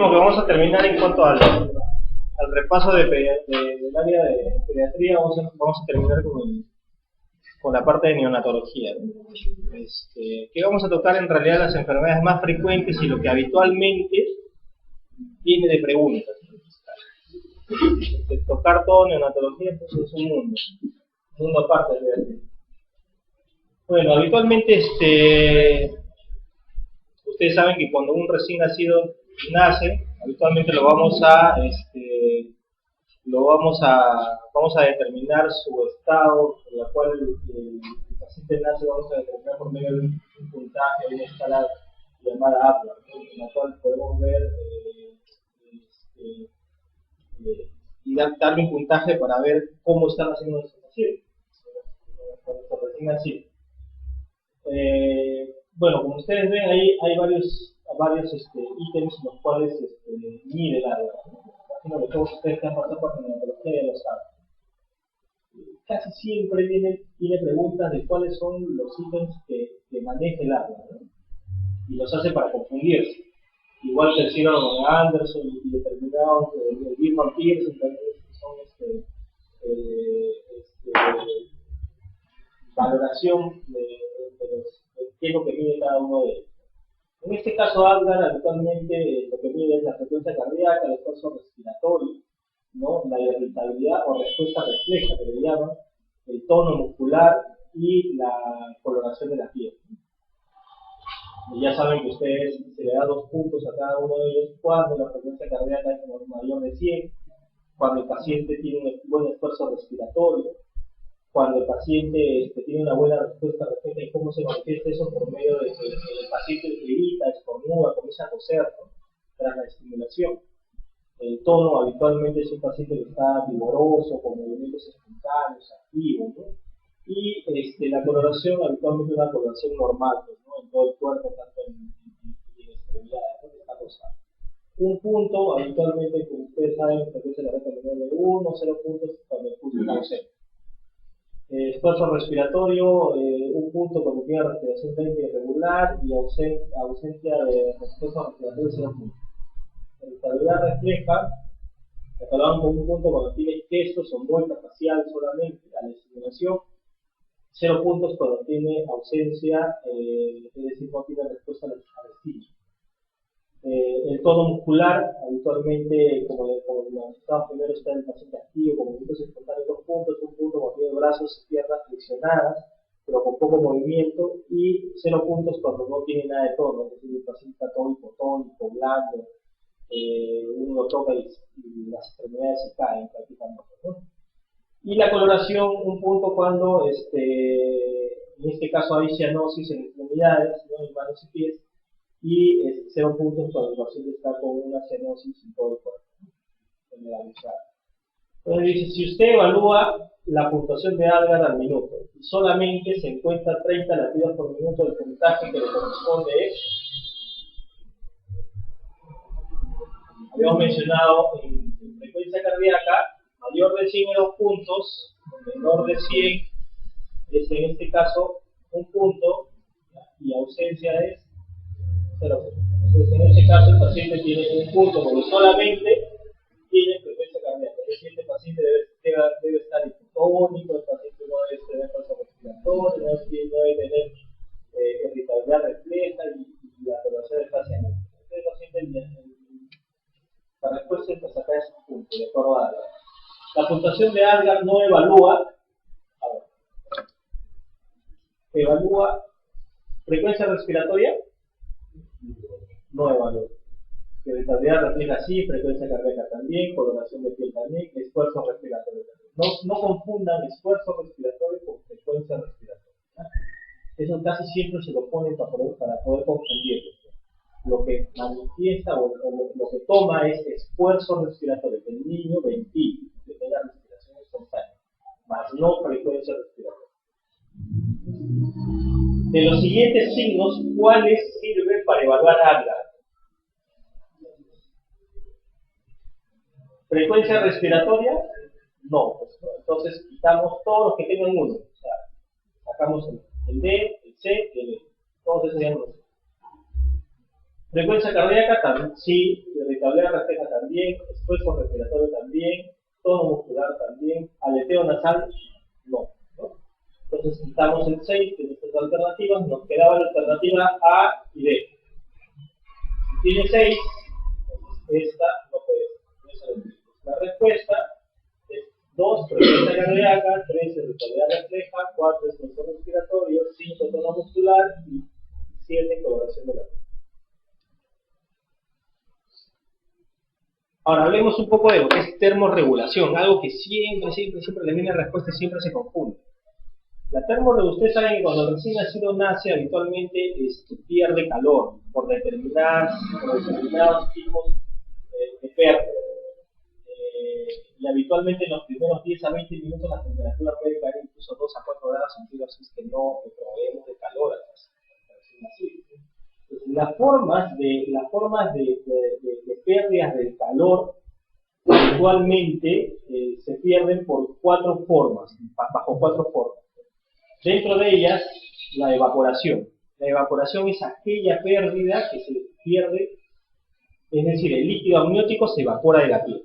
último que vamos a terminar en cuanto al repaso del área de pediatría, vamos a terminar con la parte de neonatología, ¿no? Que vamos a tocar en realidad las enfermedades más frecuentes y lo que habitualmente viene de preguntas. Tocar todo neonatología pues es un mundo aparte de pediatría. Bueno, habitualmente ustedes saben que cuando un recién nacido nace, habitualmente vamos a determinar su estado, por la cual el paciente nace, vamos a determinar por medio de un puntaje, de una escala llamada APLA, en la cual podemos ver y darle un puntaje para ver cómo están haciendo nuestros pacientes, cuando recién nacido. Bueno, como ustedes ven, ahí hay varios ítems en los cuales mide el área. Imagino que todos ustedes que han pasado por neonatología ya lo saben. Casi siempre tiene preguntas de cuáles son los ítems que maneja el área, ¿no? Y los hace para confundirse. Igual que el síndrome de Anderson y determinados, el Birman Pearson también son valoración de qué es lo que mide cada uno de ellos. En este caso, Apgar habitualmente lo que mide es la frecuencia cardíaca, el esfuerzo respiratorio, ¿no? La irritabilidad o respuesta refleja, que le llaman, el tono muscular y la coloración de la piel. Y ya saben que ustedes se le da 2 puntos a cada uno de ellos cuando la frecuencia cardíaca es mayor de 100, cuando el paciente tiene un buen esfuerzo respiratorio, cuando el paciente tiene una buena respuesta refleja y cómo se manifiesta eso por medio de que el paciente grita, estornuda, comienza a toser, ¿no? Tras la estimulación. El tono habitualmente es un paciente que está vigoroso, con movimientos espontáneos, activos, ¿no? Y la coloración habitualmente es una coloración normal, pues, ¿no? En todo el cuerpo, tanto en extremidades, ¿no? Está rosado. Un punto, habitualmente, como ustedes saben, frecuencia de la reta menor de 1, 0 puntos cuando el pulso está ausente. Esfuerzo respiratorio, un punto cuando tiene respiración lenta y irregular y ausencia de respuesta respiratoria, 0 puntos. La estabilidad refleja, catalogamos con un punto cuando tiene gestos o mueca facial solamente a la estimulación, 0 puntos cuando tiene ausencia, es decir, no tiene respuesta al estímulo. El tono muscular, habitualmente, como lo estaba primero, está el paciente activo, con movimientos espontáneos, 2 puntos, un punto cuando tiene brazos y piernas flexionadas, pero con poco movimiento, y 0 puntos cuando no tiene nada de tono, es decir, el paciente está todo hipotónico, blando, uno lo toca y las extremidades se caen prácticamente, ¿no? Y la coloración, un punto cuando, en este caso hay cianosis en extremidades, ¿no? En manos y pies, y 0 puntos cuando el paciente está con una cianosis en todo el cuerpo, generalizada. Entonces dice, si usted evalúa la puntuación de Apgar al minuto y solamente se encuentra 30 latidos por minuto, el puntaje que le corresponde es, habíamos mencionado en frecuencia cardíaca, mayor de 100 es 2 puntos, menor de 100 es en este caso 1 punto, y ausencia es 0 puntos. Entonces en este caso el paciente tiene 1 punto porque solamente tiene frecuencia cardíaca. Es decir, este paciente debe estar hipotónico, el paciente no debe tener esfuerzo respiratorio, no debe tener irritabilidad refleja y la coloración de fascia. Este paciente, la respuesta es acá es 1 punto, de acuerdo a Apgar. La puntuación de Apgar no evalúa, evalúa frecuencia respiratoria, no evalúa. Irritabilidad refleja sí, frecuencia cardíaca también, coloración de piel también, esfuerzo respiratorio también. No confundan esfuerzo respiratorio con frecuencia respiratoria, ¿no? Eso casi siempre se lo ponen para poder confundirlo. Lo que manifiesta o lo que toma es esfuerzo respiratorio, que el niño ventile, que tenga respiración espontánea, más no frecuencia respiratoria. De los siguientes signos, ¿cuáles sirven para evaluar Apgar? ¿Frecuencia respiratoria? No, pues, ¿no? Entonces quitamos todos los que tengan 1. O sea, sacamos el D, el C y el E. Todos esos serían los. Frecuencia cardíaca también, sí. tablera refleja también, esfuerzo respiratorio también, tono muscular también, aleteo nasal, no, ¿no? Entonces quitamos el 6 de nuestras alternativas, nos quedaba la alternativa A y D. Si tiene 6, entonces esta no puede ser. La respuesta es 2, frecuencia cardíaca, 3, irritabilidad refleja, 4, esfuerzo respiratorio, 5, tono muscular y 7, coloración de la piel. Ahora hablemos un poco de lo que es termorregulación, algo que siempre la misma respuesta siempre se confunde. La termorregulación, ustedes saben que cuando el recién nacido nace habitualmente pierde calor por determinados tipos de pérdida. Y habitualmente en los primeros 10 a 20 minutos la temperatura puede caer incluso 2 a 4 grados centígrados si es que no proveemos de calor al recién nacido. Entonces, las formas de pérdidas del calor habitualmente se pierden por 4 formas, bajo 4 formas. Dentro de ellas, la evaporación. La evaporación es aquella pérdida que se pierde, es decir, el líquido amniótico se evapora de la piel.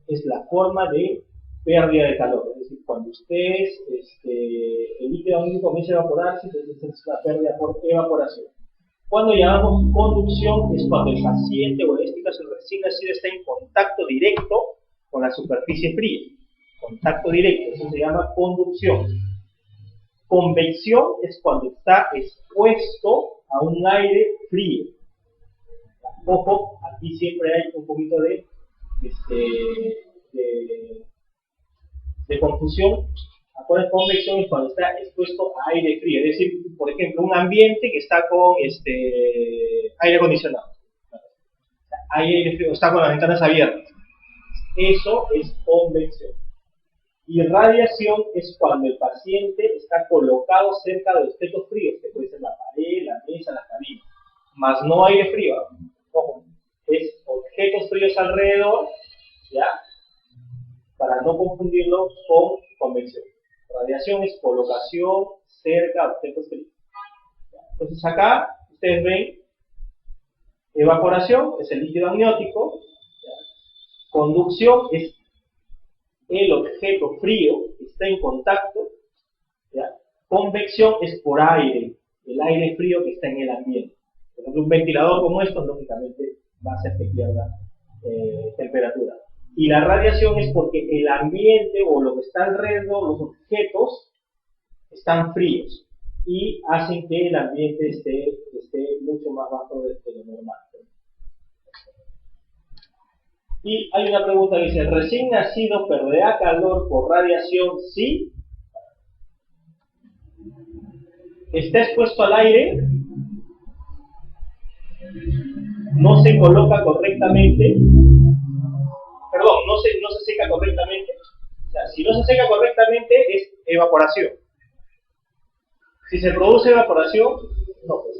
Es la forma de pérdida de calor. Es decir, cuando ustedes, el líquido amniótico comienza a evaporarse, entonces es la pérdida por evaporación. Cuando llamamos conducción, es cuando el paciente, o en este caso el recién nacido, está en contacto directo con la superficie fría. Contacto directo, eso se llama conducción. Convección es cuando está expuesto a un aire frío. Ojo, aquí siempre hay un poquito de confusión. Acuérdense, convección es cuando está expuesto a aire frío, es decir, por ejemplo, un ambiente que está con aire acondicionado. Hay aire frío, está con las ventanas abiertas. Eso es convección. Y radiación es cuando el paciente está colocado cerca de objetos fríos, que puede ser la pared, la mesa, la cabina, más no aire frío. Ojo, es objetos fríos alrededor, ¿ya? Para no confundirlo con convección. Radiación es colocación cerca de objetos fríos. Entonces acá ustedes ven evaporación, es el líquido amniótico, ¿ya? Conducción es el objeto frío que está en contacto, ¿ya? Convección es por aire, el aire frío que está en el ambiente. Por ejemplo, un ventilador como esto, lógicamente, va a hacer que pierda temperatura. Y la radiación es porque el ambiente o lo que está alrededor, los objetos, están fríos y hacen que el ambiente esté mucho más bajo de lo normal. Y hay una pregunta que dice, ¿el recién nacido perderá calor por radiación? Sí. ¿Está expuesto al aire? ¿No se coloca correctamente? Perdón, no se seca correctamente. O sea, si no se seca correctamente es evaporación. Si se produce evaporación, no, pues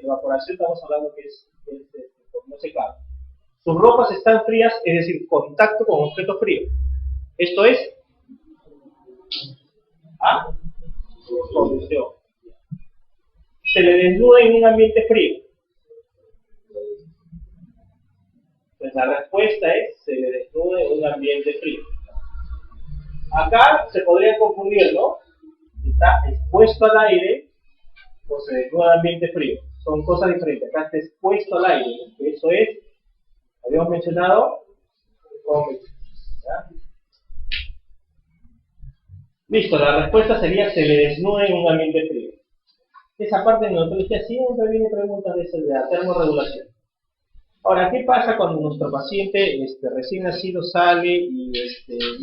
evaporación estamos hablando que es no secado. Sus ropas están frías, es decir, contacto con objeto frío. Esto es conducción. Se le desnuda en un ambiente frío. Pues la respuesta es, se le desnuda en un ambiente frío. Acá se podría confundir, ¿no? Está expuesto al aire o se desnuda en ambiente frío. Son cosas diferentes. Acá está expuesto al aire, ¿no? Eso es, habíamos mencionado, ¿ya? Listo, la respuesta sería, se le desnuda en un ambiente frío. Esa parte de neonatología siempre viene preguntas de la termorregulación. Ahora, ¿qué pasa cuando nuestro paciente recién nacido sale y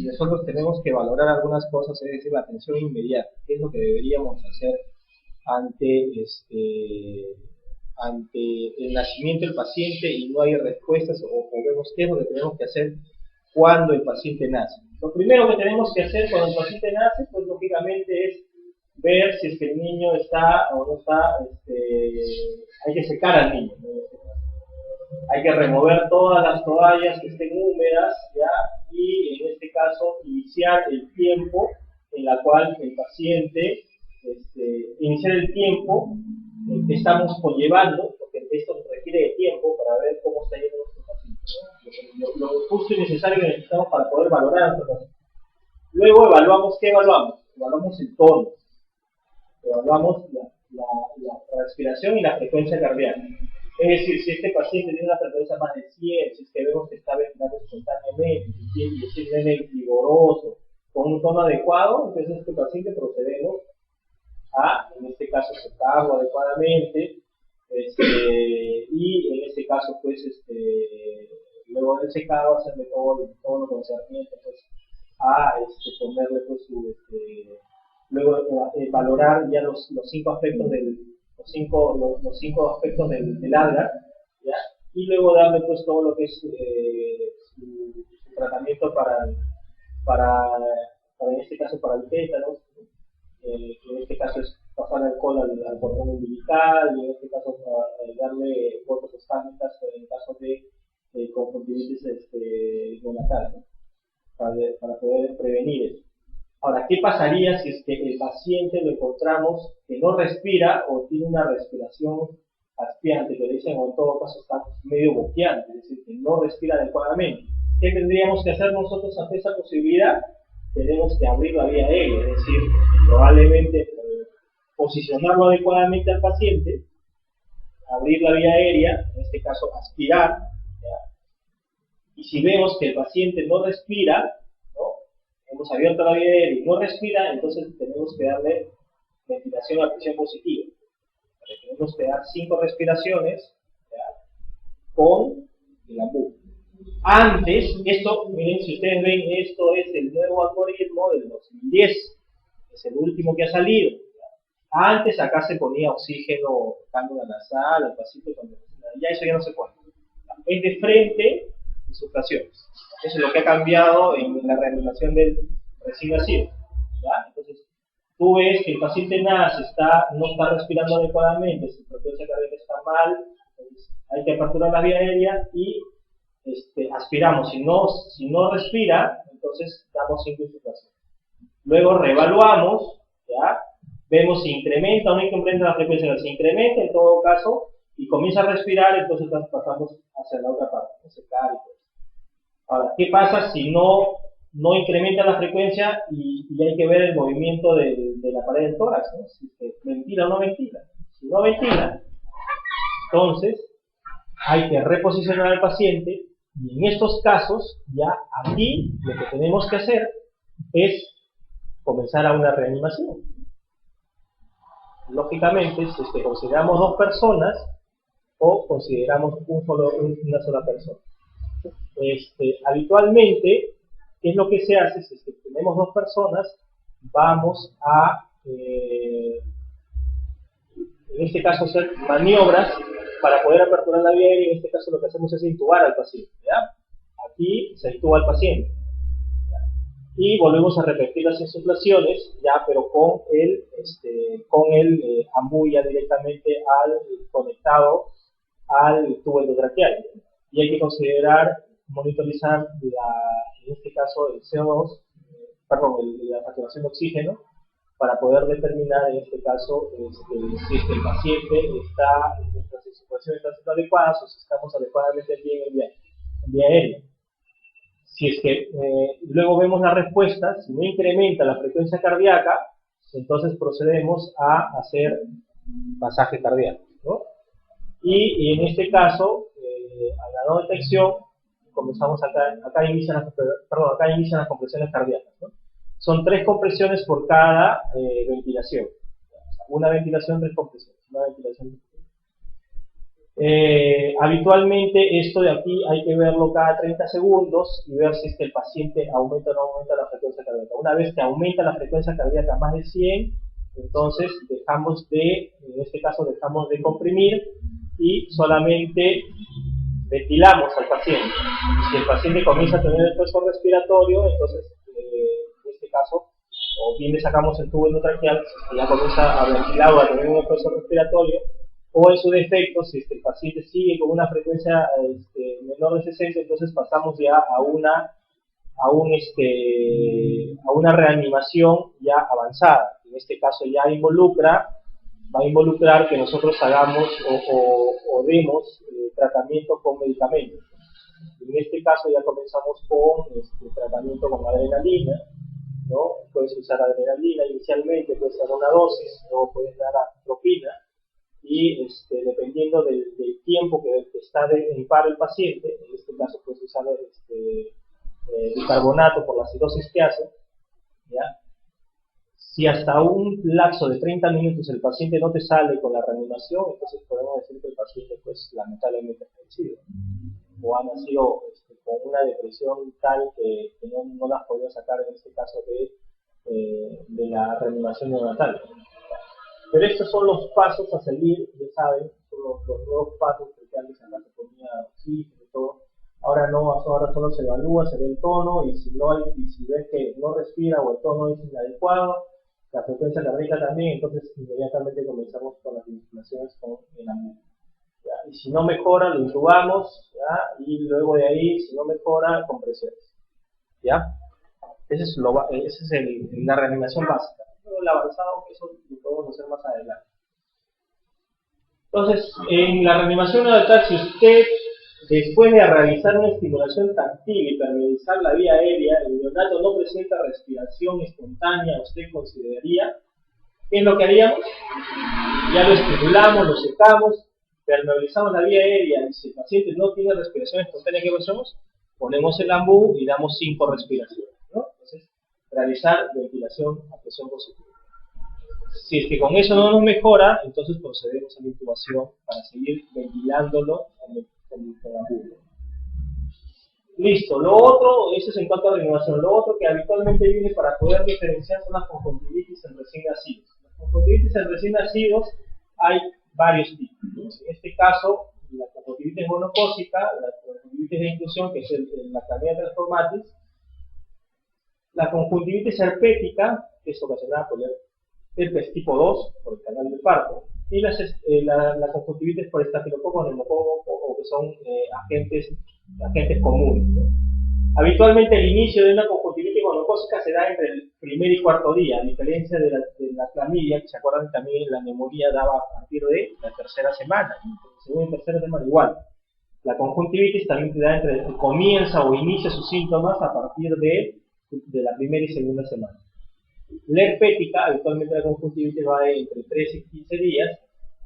nosotros tenemos que valorar algunas cosas, es decir, la atención inmediata? ¿Qué es lo que deberíamos hacer ante el nacimiento del paciente y no hay respuestas, o vemos qué es lo que tenemos que hacer cuando el paciente nace? Lo primero que tenemos que hacer cuando el paciente nace, pues lógicamente es ver si es que el niño está o no está, hay que secar al niño, ¿no? Hay que remover todas las toallas que estén húmedas, ¿ya? Y en este caso iniciar el tiempo en la cual el paciente, iniciar el tiempo que estamos conllevando, porque esto requiere de tiempo para ver cómo está yendo nuestro lo justo y necesario que necesitamos para poder valorar nuestro paciente. Luego evaluamos, ¿qué evaluamos? Evaluamos el tono, evaluamos la respiración y la frecuencia cardíaca. Es decir, si este paciente tiene una frecuencia más de 100, si es que vemos que está ventilando espontáneamente, si es vigoroso, con un tono adecuado, entonces este paciente procedemos a, en este caso, secarlo adecuadamente, y en este caso, pues, luego del secado, hacerle todo lo concerniente, pues, a ponerle, pues, luego valorar ya los 5 aspectos los cinco aspectos del alga, ¿ya? Y luego darle, pues, todo lo que es su tratamiento en este caso, para el tétano, en este caso es pasar alcohol al cordón umbilical, y en este caso darle gotas estándicas en caso de conjuntivitis neonatal, ¿no? Para poder prevenir eso. Ahora, ¿qué pasaría si es que el paciente lo encontramos que no respira o tiene una respiración asfiante, que le dicen, o en todo caso está medio boqueante, es decir, que no respira adecuadamente? ¿Qué tendríamos que hacer nosotros ante esa posibilidad? Tenemos que abrir la vía aérea, es decir, probablemente posicionarlo adecuadamente al paciente, abrir la vía aérea, en este caso aspirar, ¿ya? Y si vemos que el paciente no respira, ¿no? Hemos abierto la vía aérea y no respira, entonces tenemos que darle ventilación a presión positiva. Tenemos que dar 5 respiraciones, ¿ya? Con el AMBU. Antes, esto, miren, si ustedes ven, esto es el nuevo algoritmo del 2010, es el último que ha salido, ¿ya? Antes acá se ponía oxígeno, cánula nasal, al paciente, ya eso ya no se pone. Es de frente, insuflaciones. Eso es lo que ha cambiado en la reanimación del recién nacido, ¿ya? Entonces, tú ves que el paciente nace, no está respirando adecuadamente, su frecuencia cardíaca está mal, entonces hay que aperturar la vía aérea y aspiramos. Si no respira, entonces damos 5 insuflaciones. Luego reevaluamos, ¿ya? Vemos si incrementa o no incrementa la frecuencia. Si incrementa, en todo caso, y comienza a respirar, entonces pasamos hacia la otra parte, secar y todo. Ahora, ¿qué pasa si no incrementa la frecuencia y hay que ver el movimiento de la pared del tórax, ¿no? Si ventila o no ventila? Si no ventila, entonces hay que reposicionar al paciente, y en estos casos, ya aquí lo que tenemos que hacer es comenzar a una reanimación. Lógicamente, si consideramos 2 personas o consideramos una sola persona. Habitualmente, ¿qué es lo que se hace? Si tenemos 2 personas, vamos a, en este caso, hacer maniobras para poder aperturar la vía aérea. En este caso lo que hacemos es intubar al paciente, ¿ya? Aquí se intuba al paciente, ¿ya? Y volvemos a repetir las insuflaciones, ya, pero con el AMBU ya directamente conectado al tubo endotraqueal. Y hay que monitorizar en este caso el CO2, la saturación de oxígeno, para poder determinar en este caso si es que el paciente nuestras insuflaciones están siendo adecuadas o si estamos adecuadamente bien en vía aérea. Si es que luego vemos la respuesta, si no incrementa la frecuencia cardíaca, entonces procedemos a hacer masaje cardíaco, ¿no? Y en este caso, a la no detección, comenzamos acá inician las compresiones cardíacas, ¿no? Son 3 compresiones por cada ventilación. Una ventilación, 3 compresiones. Una ventilación. Habitualmente esto de aquí hay que verlo cada 30 segundos y ver si es que el paciente aumenta o no aumenta la frecuencia cardíaca. Una vez que aumenta la frecuencia cardíaca más de 100, entonces en este caso dejamos de comprimir y solamente ventilamos al paciente. Si el paciente comienza a tener el esfuerzo respiratorio, entonces en este caso, o bien le sacamos el tubo endotraqueal, si ya comienza a ventilar o a tener un esfuerzo respiratorio, o en su defecto, si el paciente sigue con una frecuencia menor de 60, entonces pasamos ya a una reanimación ya avanzada. En este caso ya va a involucrar que nosotros hagamos o demos tratamiento con medicamentos. En este caso ya comenzamos con tratamiento con adrenalina, ¿no? Puedes usar adrenalina inicialmente, puedes dar una dosis, luego puedes dar atropina, y dependiendo del tiempo que está en paro el paciente, en este caso puedes usar bicarbonato por la cirrosis que hace, ¿ya? Si hasta un lapso de 30 minutos el paciente no te sale con la reanimación, entonces podemos decir que el paciente pues lamentablemente ha fallecido, o ha nacido con una depresión tal que no las podía sacar en este caso de la reanimación neonatal. Pero estos son los pasos a seguir, ya saben, son los nuevos pasos, porque antes acá se ponía oxígeno y todo. Ahora no, ahora solo se evalúa, se ve el tono, y si ves que no respira o el tono es inadecuado, la frecuencia cardíaca también, entonces inmediatamente comenzamos con las vinculaciones con el AMBU. Y si no mejora, lo intubamos, ¿ya? Y luego de ahí, si no mejora, compresiones. ¿Ya? Esa es la reanimación básica. Luego el avanzado, eso lo podemos hacer más adelante. Entonces, en la reanimación neonatal, si usted, después de realizar una estimulación táctil y permeabilizar la vía aérea, el neonato no presenta respiración espontánea, usted consideraría, ¿qué es lo que haríamos? Ya lo estimulamos, lo secamos, permeabilizamos la vía aérea, y si el paciente no tiene respiración espontánea, ¿qué hacemos? Ponemos el AMBU y damos 5 respiraciones, ¿no? Entonces, realizar ventilación a presión positiva. Si es que con eso no nos mejora, entonces procedemos a la intubación para seguir ventilándolo con el AMBU. Listo, lo otro, eso es en cuanto a reanimación. Lo otro que habitualmente viene para poder diferenciar son las conjuntivitis en recién nacidos. Las conjuntivitis en recién nacidos hay varios tipos. En este caso, la conjuntivitis monocócica, la conjuntivitis de inclusión, que es la Chlamydia transformatis, la conjuntivitis herpética, que es ocasionada por el herpes tipo 2, por el canal del parto, y la conjuntivitis por estafilococo, neumococo, o que son agentes comunes, ¿no? Habitualmente el inicio de una conjuntivitis monocócica se da entre el primer y cuarto día, a diferencia de la clamidia, que se acuerdan también la neumonía daba a partir de la tercera semana, segunda y tercera semana igual. La conjuntivitis también comienza o inicia sus síntomas a partir de la primera y segunda semana. La herpética, habitualmente la conjuntivitis va entre 3 y 15 días,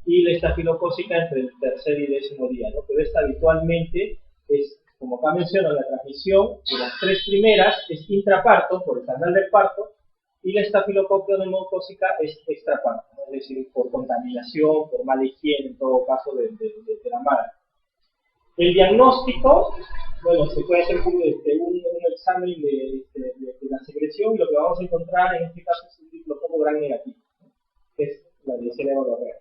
y la estafilocócica entre el tercer y 10º día, ¿no? Pero esta habitualmente es, como acá menciono, la transmisión de las 3 primeras es intraparto, por el canal del parto, y la estafilococcus neumocócica es extraparto, ¿no? Es decir, por contaminación, por mala higiene, en todo caso, de la madre. El diagnóstico, bueno, se puede hacer un examen de la secreción, y lo que vamos a encontrar en este caso es un diplococo gran negativo, ¿no? Que es la Neisseria gonorrea.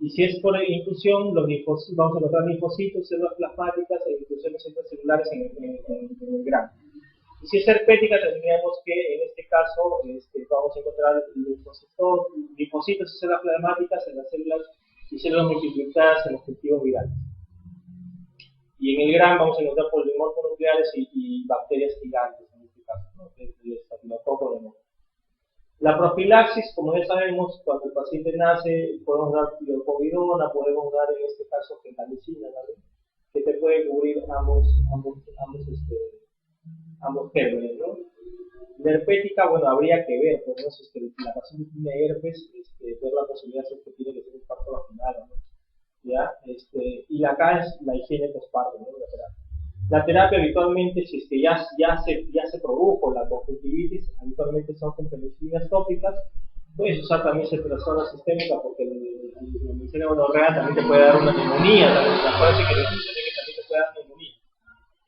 Y si es por inclusión, vamos a encontrar linfocitos, células plasmáticas e inclusiones intracelulares en el grano. Y si es herpética, tendríamos que, en este caso, vamos a encontrar linfocitos y células plasmáticas en las células y células multiplicadas en los cultivos virales. Y en el GRAM vamos a encontrar polimorfos nucleares y bacterias gigantes, en este caso, ¿no? El estafilococo de moco. La profilaxis, como ya sabemos, cuando el paciente nace, podemos dar fluoropovidona, podemos dar en este caso gentamicina también, que te puede cubrir ambos gérmenes, ¿no? La herpética, bueno, habría que ver, por ejemplo, si la paciente tiene herpes, ver la posibilidad de que tiene que ser un parto vaginal, ¿no? ¿Ya? Y acá es la higiene postparto, ¿no? La terapia habitualmente, si es que ya se produjo la conjuntivitis, habitualmente son con penicilinas tópicas. Puedes usar también ceftriaxona sistémica, porque la Neisseria gonorrea también te puede dar una neumonía, también te puede dar neumonía.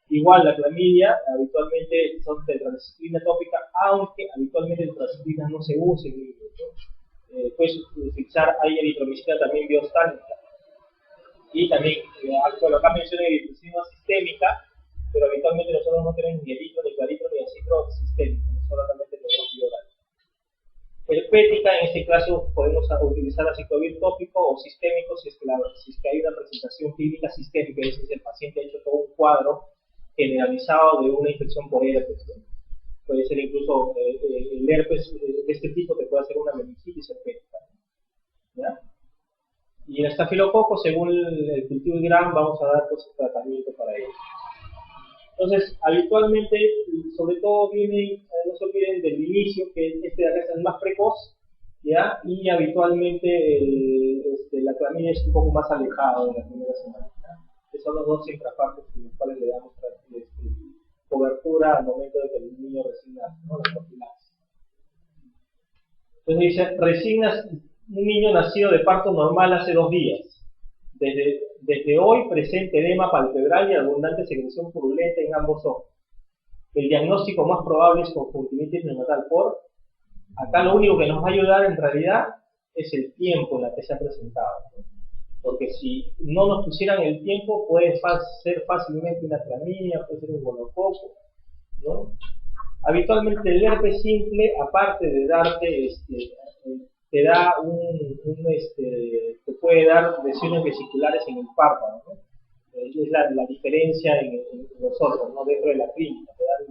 Igual la clamidia, habitualmente son tetracyclina tópica, aunque habitualmente la tetracyclina no se usa en niños, ¿no? Puedes utilizar eritromicina también biostánica. Y también, bueno, acá mencioné eritromicina sistémica, pero habitualmente nosotros no tenemos ni eritro, ni claritro, ni acitro sistémico, no solamente tenemos bioral. Herpética, en este caso podemos utilizar aciclovir tópico o sistémico si es que hay una presentación clínica sistémica, es decir, el paciente ha hecho todo un cuadro generalizado de una infección por herpes, ¿no? Puede ser incluso el herpes de este tipo te puede hacer una meningitis herpética, ¿ya? Y el estafilococo, según el cultivo de Gram, vamos a dar pues, tratamiento para ello. Entonces, habitualmente, sobre todo viene, no se olviden del inicio, que este de acá es el más precoz, ¿ya? Y habitualmente la clamidia es un poco más alejado de la primera semana, ¿ya? Que son los dos intrapartes en los cuales le damos cobertura al momento de que el niño recién nace, ¿no? La profilaxis. Entonces dice, resignas un niño nacido de parto normal hace 2 días. Desde hoy presente edema palpebral y abundante secreción purulenta en ambos ojos. El diagnóstico más probable es conjuntivitis neonatal por. Acá lo único que nos va a ayudar en realidad es el tiempo en la que se ha presentado, ¿no? Porque si no nos pusieran el tiempo, puede ser fácilmente una clamidia, puede ser un gonococo, ¿no? Habitualmente el herpes simple, aparte de darte, te da te puede dar lesiones vesiculares en el párpado, ¿no? Es la diferencia en nosotros, ¿no? Dentro de la clínica, te dan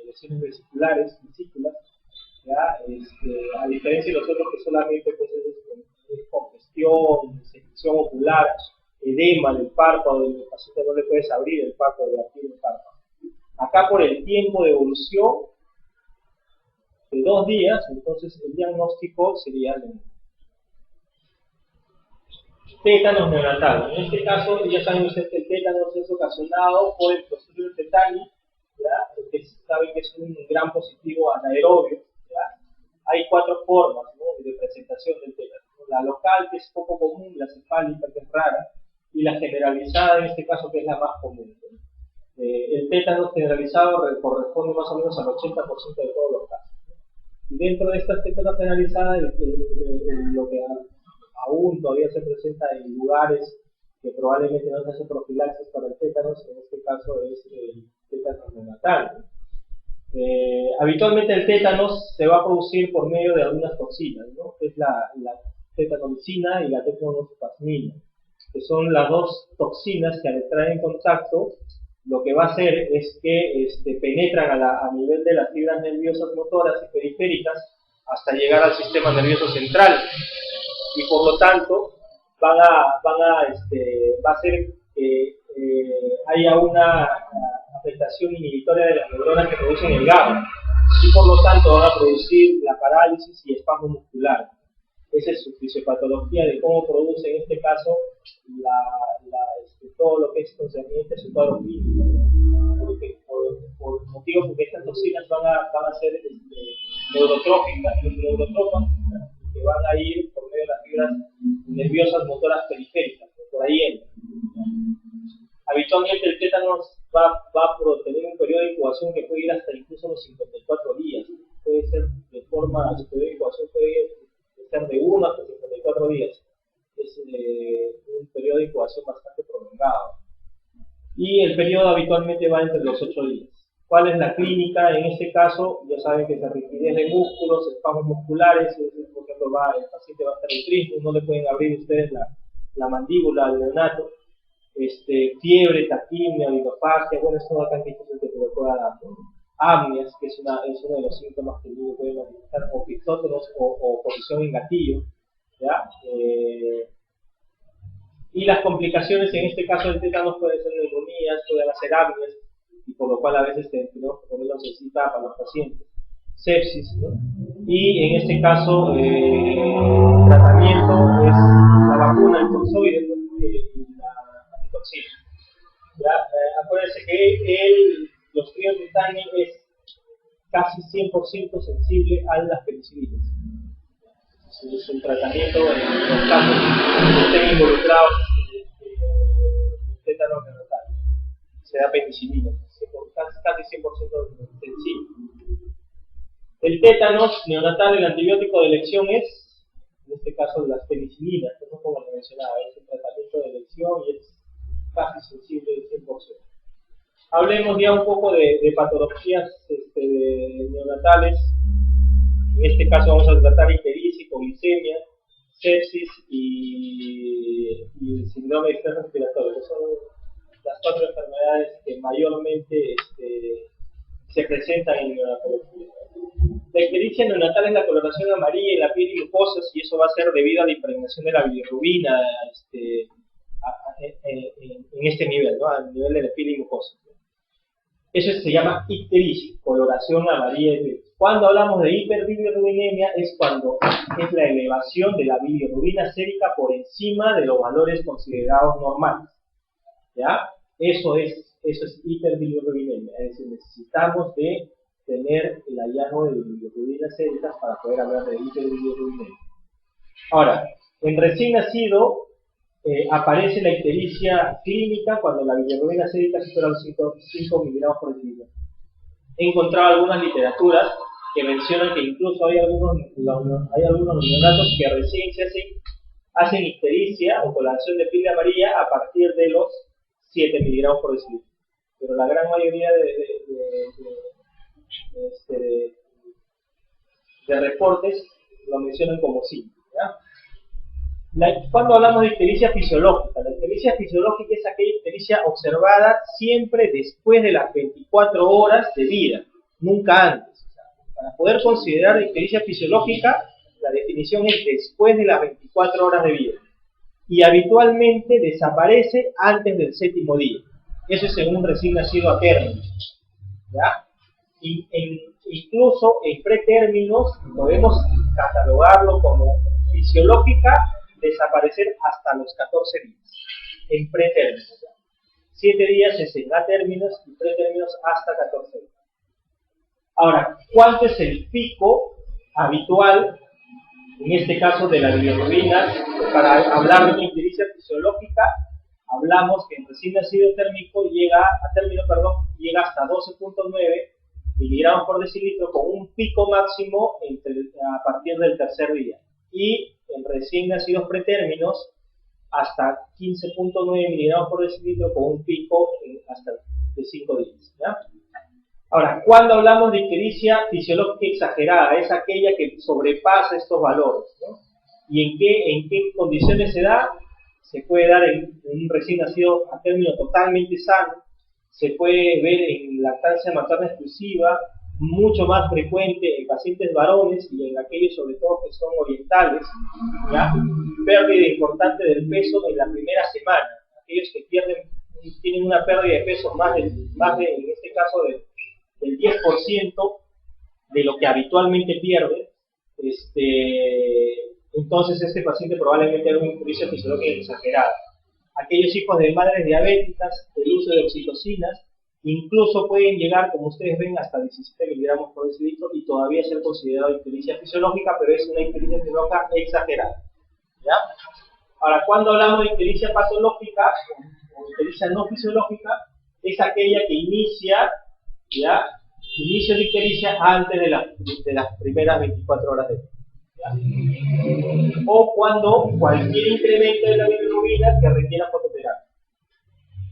lesiones vesiculares, vesículas, ¿ya? A diferencia de los otros que solamente pues, es congestión, secreción ocular, edema del párpado, el paciente no le puedes abrir el párpado, abrir el párpado. Acá por el tiempo de evolución de 2 días, entonces el diagnóstico sería tétanos neonatal. En este caso, ya saben ustedes que el tétanos es ocasionado por el Clostridium tetani, que saben que es un gran positivo anaerobio. ¿Ya? Hay 4 formas, ¿no?, de presentación del tétanos. La local, que es poco común, la cefálica, que es rara, y la generalizada, en este caso, que es la más común, ¿no? El tétanos generalizado corresponde más o menos al 80% de todos los casos. Y dentro de esta tétanos generalizada, lo que aún todavía se presenta en lugares que probablemente no se hace profilaxis para el tétanos, en este caso es el tétanos neonatal. Habitualmente el tétanos se va a producir por medio de algunas toxinas, ¿no? Que es la tetanomicina y la tetanospasmina, que son las 2 toxinas que al entrar en contacto lo que va a hacer es que penetran a nivel de las fibras nerviosas motoras y periféricas hasta llegar al sistema nervioso central, y por lo tanto va a hacer que haya una afectación inhibitoria de las neuronas que producen el GABA, y por lo tanto van a producir la parálisis y espasmo muscular. Esa es su fisiopatología de cómo produce en este caso todo lo que es concerniente a su cuadro clínico, por motivos porque estas toxinas van a ser neurotróficas, que van a ir por medio de las fibras nerviosas motoras periféricas, por ahí entra. Habitualmente el tétanos va a tener un periodo de incubación que puede ir hasta incluso los 54 días. Puede ser de forma, su periodo de incubación puede ser de 1 hasta 54 días. Es un periodo de incubación bastante prolongado. Y el periodo habitualmente va entre los 8 días. ¿Cuál es la clínica? En este caso, ya saben que es la rigidez de músculos, espasmos musculares, por ejemplo, el paciente va a estar en trismus, no le pueden abrir ustedes la mandíbula al neonato, fiebre, taquimia, odilofagia, bueno, esto acá es difícil que te lo pueda dar, ¿no? Apnias, que es uno de los síntomas que el niño puede manifestar, o pixótonos o posición en gatillo, ¿ya? Y las complicaciones en este caso del tétanos pueden ser neumonías, pueden ser apnias, y por lo cual a veces tenemos que ponerlos en cita para los pacientes, sepsis, ¿no? Y en este caso el tratamiento es la vacuna, el toxoide y la antitoxina. Acuérdense que los Clostridium tetani es casi 100% sensible a las penicilinas. Es un tratamiento en los casos que estén involucrados en tétanos neonatal. Se da penicilina, casi 100% sensible. El tétanos neonatal, el antibiótico de elección es, en este caso, las penicilinas, que no como le mencionaba, es un tratamiento de elección y es casi sensible al 100%. Hablemos ya un poco de patologías neonatales. En este caso vamos a tratar ictericia, hipoglicemia, sepsis y síndrome de estrés respiratorio. Son las 4 enfermedades que mayormente se presentan en neonatología. La ictericia neonatal es la coloración amarilla en la piel y mucosas, y eso va a ser debido a la impregnación de la bilirrubina en este nivel, ¿no? A nivel de la piel y mucosas. Eso se llama ictericia, coloración amarilla de pelos. Cuando hablamos de hiperbilirrubinemia es cuando es la elevación de la bilirrubina sérica por encima de los valores considerados normales. ¿Ya? Eso es hiperbilirrubinemia, es decir, necesitamos de tener el hallazgo de bilirrubinas séricas para poder hablar de hiperbilirrubinemia. Ahora, en recién nacido aparece la ictericia clínica cuando la bilirrubina sérica supera los 5 miligramos por decilitro. He encontrado algunas literaturas que mencionan que incluso hay algunos neonatos que recién se hacen ictericia o coloración de pila amarilla a partir de los 7 miligramos por decilitro. Pero la gran mayoría de reportes lo mencionan como 5. Cuando hablamos de ictericia fisiológica, la ictericia fisiológica es aquella ictericia observada siempre después de las 24 horas de vida, nunca antes. O sea, para poder considerar ictericia fisiológica, la definición es después de las 24 horas de vida. Y habitualmente desaparece antes del 7º día. Eso es según un recién nacido a términos. ¿Ya? Y incluso en pretérminos podemos catalogarlo como fisiológica, desaparecer hasta los 14 días, en pretérminos. 7 días es en a términos y pretérminos hasta 14 días. Ahora, ¿cuánto es el pico habitual, en este caso de la bilirrubina? Para hablar de una ictericia fisiológica, hablamos que en recién nacido térmico llega hasta 12.9 miligramos por decilitro con un pico máximo a partir del tercer día. Y en recién nacidos pretérminos hasta 15.9 miligramos por decilitro con un pico hasta de 5 días. ¿Ya? Ahora, cuando hablamos de ictericia fisiológica exagerada, es aquella que sobrepasa estos valores, ¿no? ¿Y en qué condiciones se da? Se puede dar en un recién nacido a término totalmente sano, se puede ver en lactancia materna exclusiva, mucho más frecuente en pacientes varones y en aquellos sobre todo que son orientales, ¿ya? Pérdida importante del peso en la primera semana, aquellos que tienen una pérdida de peso más de en este caso del 10% de lo que habitualmente pierde, entonces este paciente probablemente haga una ictericia fisiológica exagerada. Aquellos hijos de madres diabéticas, el uso de oxitocinas, incluso pueden llegar, como ustedes ven, hasta 17 miligramos por decilitro y todavía ser considerado ictericia fisiológica, pero es una ictericia fisiológica exagerada. ¿Ya? Ahora, cuando hablamos de ictericia patológica o ictericia no fisiológica, es aquella que inicia de ictericia antes de las primeras 24 horas de vida. O cuando cualquier incremento de la bilirrubina que requiera fototerapia.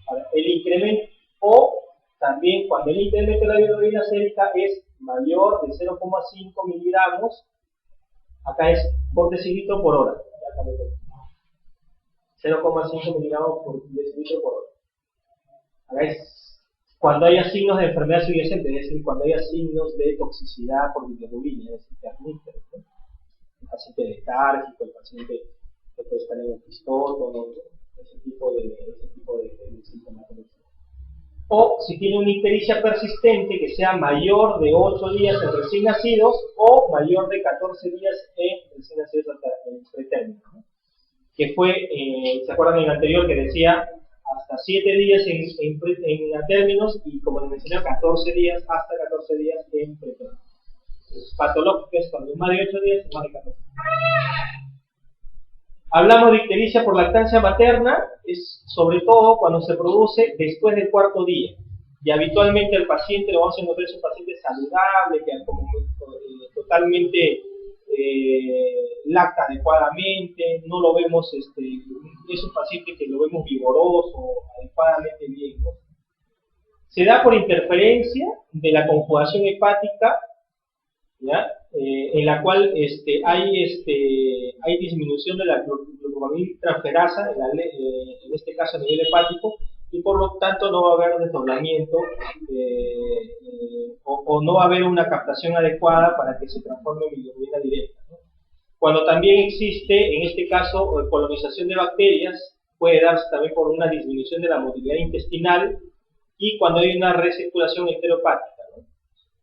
Ahora, el incremento, o también cuando el incremento de la bilirrubina sérica es mayor de 0,5 miligramos, acá es por decilitro por hora. 0,5 miligramos por decilitro por hora. Acá es cuando haya signos de enfermedad subyacente, es decir, cuando haya signos de toxicidad por bilirrubina, es decir, carnífero, ¿no? El paciente letárgico, el paciente que puede estar en un pistótono, ese tipo de síntomas. O si tiene una ictericia persistente que sea mayor de 8 días en recién nacidos o mayor de 14 días en recién nacidos en pretérmino, ¿no? Que fue, ¿se acuerdan en el anterior que decía hasta 7 días en términos y como les mencioné 14 días, hasta 14 días en pretérmino? Patológico es cuando es más de 8 días y más de 14. Hablamos de ictericia por lactancia materna, es sobre todo cuando se produce después del 4º día. Y habitualmente el paciente lo vamos a encontrar es un paciente saludable, que como, totalmente lacta adecuadamente, no lo vemos, es un paciente que lo vemos vigoroso, adecuadamente bien, ¿no? Se da por interferencia de la conjugación hepática, ¿ya? En la cual hay disminución de la glucosamina transferasa, en este caso a nivel hepático, y por lo tanto no va a haber desdoblamiento o no va a haber una captación adecuada para que se transforme en bilirrubina directa, ¿no? Cuando también existe, en este caso, colonización de bacterias, puede darse también por una disminución de la motilidad intestinal, y cuando hay una recirculación enteropática, ¿no?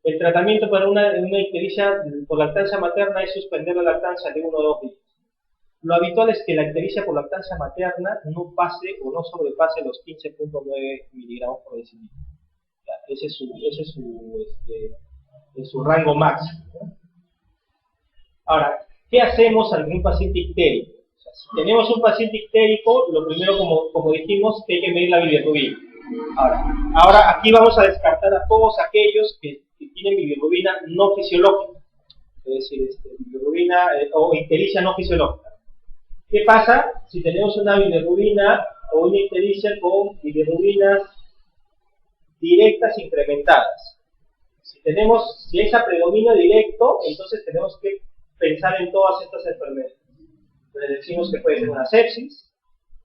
El tratamiento para una ictericia por lactancia materna es suspender la lactancia de 1 o 2 días. Lo habitual es que la ictericia por lactancia materna no pase o no sobrepase los 15.9 miligramos por decilitro. Ese es su rango máximo, ¿no? Ahora, ¿qué hacemos ante un paciente ictérico? O sea, si tenemos un paciente ictérico, lo primero, como dijimos, que hay que medir la bilirrubina. Ahora aquí vamos a descartar a todos aquellos que tienen bilirrubina no fisiológica, es decir, bilirrubina o ictericia no fisiológica. ¿Qué pasa si tenemos una bilirrubina o una ictericia con bilirrubinas directas incrementadas? Si hay ese predominio directo, entonces tenemos que pensar en todas estas enfermedades. Entonces decimos que puede ser una sepsis,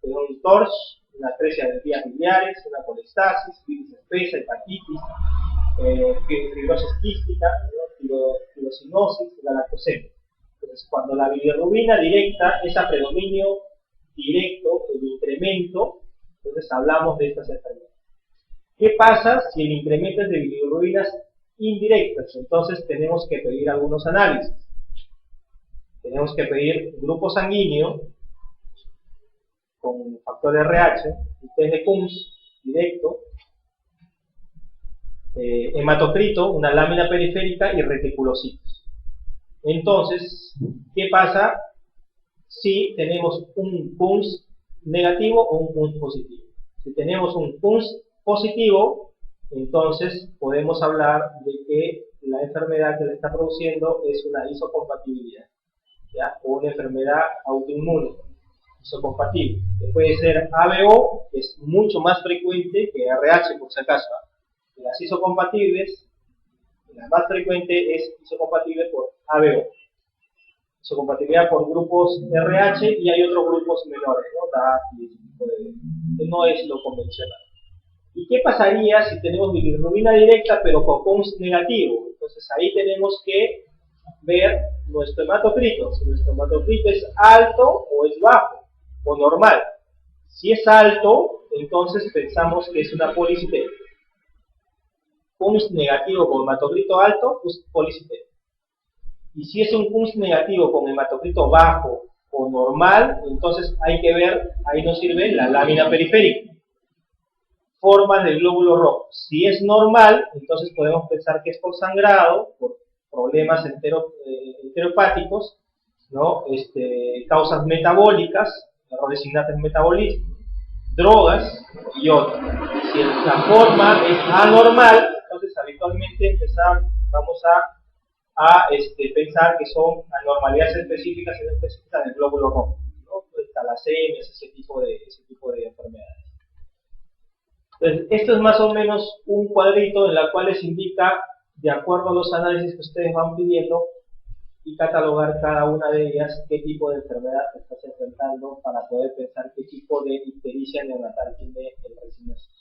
un TORCH, una atresia de vías biliares, una colestasis, bilis espesa, hepatitis, fibrosis quística, filocinosis, la lactosemia. Entonces, cuando la bilirrubina directa es a predominio directo, el incremento, entonces hablamos de estas enfermedades. ¿Qué pasa si el incremento es de bilirrubinas indirectas? Entonces tenemos que pedir algunos análisis. Tenemos que pedir grupo sanguíneo con factor RH, test de Coombs directo, hematocrito, una lámina periférica y reticulocitos. Entonces, ¿qué pasa si tenemos un Coombs negativo o un Coombs positivo? Si tenemos un Coombs positivo, entonces podemos hablar de que la enfermedad que le está produciendo es una isocompatibilidad, ¿ya? O una enfermedad autoinmune isocompatible, que puede ser ABO, que es mucho más frecuente que RH, por si acaso. De las isocompatibles, la más frecuente es isocompatible por ABO, isocompatibilidad por grupos RH, y hay otros grupos menores, ¿no? TAC y ese tipo que no es lo convencional. ¿Y qué pasaría si tenemos bilirrubina directa pero con Coombs negativo? Entonces ahí tenemos que ver nuestro hematocrito, si nuestro hematocrito es alto o es bajo o normal. Si es alto, entonces pensamos que es una policitemia. Coombs negativo con hematocrito alto, pues policitemia. Y si es un Coombs negativo con hematocrito bajo o normal, entonces hay que ver, ahí nos sirve la lámina periférica. Formas del glóbulo rojo. Si es normal, entonces podemos pensar que es por sangrado, por problemas enteropáticos, ¿no? Causas metabólicas, errores innatos en metabolismo, drogas y otros. Si la forma es anormal, entonces habitualmente vamos a pensar que son anormalidades específicas del glóbulo rojo, ¿no? Pues, talasemias, ese tipo de enfermedades. Entonces, esto es más o menos un cuadrito en el cual les indica, de acuerdo a los análisis que ustedes van pidiendo, y catalogar cada una de ellas qué tipo de enfermedad te estás enfrentando para poder pensar qué tipo de ictericia neonatal tiene el recién nacido.